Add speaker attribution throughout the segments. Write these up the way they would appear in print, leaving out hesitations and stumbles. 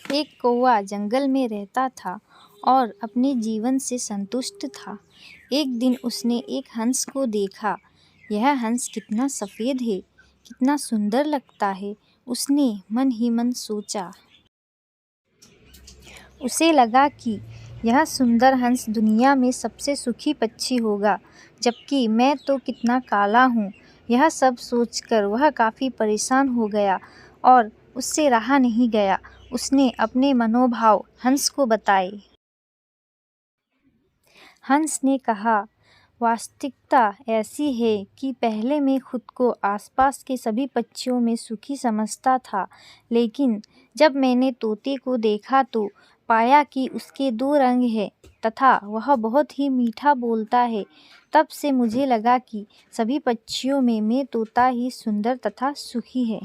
Speaker 1: एक कौवा जंगल में रहता था और अपने जीवन से संतुष्ट था। एक दिन उसने एक हंस को देखा। यह हंस कितना सफ़ेद है, कितना सुंदर लगता है, उसने मन ही मन सोचा। उसे लगा कि यह सुंदर हंस दुनिया में सबसे सुखी पक्षी होगा, जबकि मैं तो कितना काला हूँ। यह सब सोचकर वह काफ़ी परेशान हो गया और उससे रहा नहीं गया। उसने अपने मनोभाव हंस को बताए। हंस ने कहा, वास्तविकता ऐसी है कि पहले मैं खुद को आसपास के सभी पक्षियों में सुखी समझता था, लेकिन जब मैंने तोते को देखा तो पाया कि उसके 2 रंग हैं तथा वह बहुत ही मीठा बोलता है। तब से मुझे लगा कि सभी पक्षियों में मैं तोता ही सुंदर तथा सुखी है।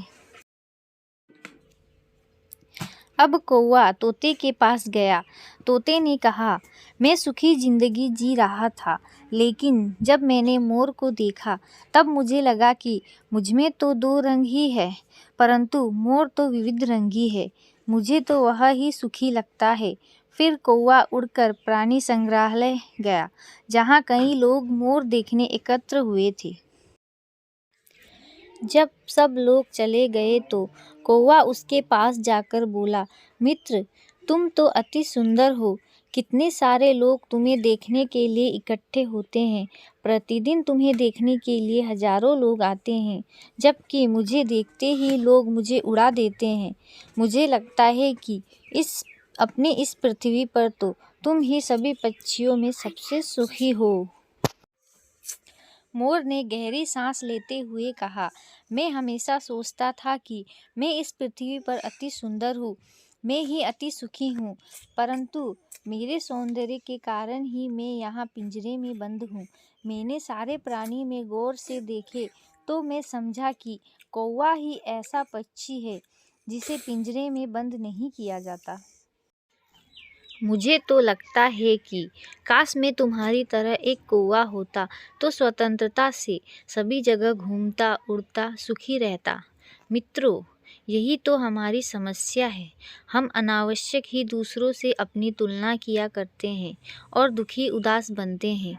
Speaker 1: अब कौवा तोते के पास गया। तोते ने कहा, मैं सुखी जिंदगी जी रहा था, लेकिन जब मैंने मोर को देखा तब मुझे लगा कि मुझमें तो 2 रंग ही है, परंतु मोर तो विविध रंगी है। मुझे तो वह ही सुखी लगता है। फिर कौवा उड़कर प्राणी संग्रहालय गया, जहाँ कई लोग मोर देखने एकत्र हुए थे। जब सब लोग चले गए तो कौवा उसके पास जाकर बोला, मित्र, तुम तो अति सुंदर हो। कितने सारे लोग तुम्हें देखने के लिए इकट्ठे होते हैं। प्रतिदिन तुम्हें देखने के लिए हजारों लोग आते हैं, जबकि मुझे देखते ही लोग मुझे उड़ा देते हैं। मुझे लगता है कि इस पृथ्वी पर तो तुम ही सभी पक्षियों में सबसे सुखी हो। मोर ने गहरी सांस लेते हुए कहा, मैं हमेशा सोचता था कि मैं इस पृथ्वी पर अति सुंदर हूँ, मैं ही अति सुखी हूँ, परंतु मेरे सौंदर्य के कारण ही मैं यहाँ पिंजरे में बंद हूँ। मैंने सारे प्राणी में गौर से देखे तो मैं समझा कि कौवा ही ऐसा पक्षी है जिसे पिंजरे में बंद नहीं किया जाता। मुझे तो लगता है कि काश मैं तुम्हारी तरह एक कौवा होता तो स्वतंत्रता से सभी जगह घूमता, उड़ता, सुखी रहता। मित्रों, यही तो हमारी समस्या है। हम अनावश्यक ही दूसरों से अपनी तुलना किया करते हैं और दुखी उदास बनते हैं।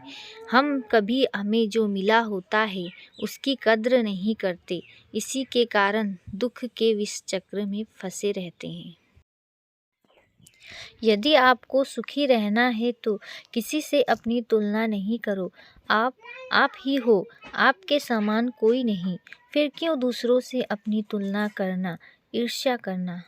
Speaker 1: हम कभी हमें जो मिला होता है उसकी कद्र नहीं करते। इसी के कारण दुख के विष चक्र में फंसे रहते हैं। यदि आपको सुखी रहना है तो किसी से अपनी तुलना नहीं करो। आप ही हो, आपके समान कोई नहीं। फिर क्यों दूसरों से अपनी तुलना करना, ईर्ष्या करना।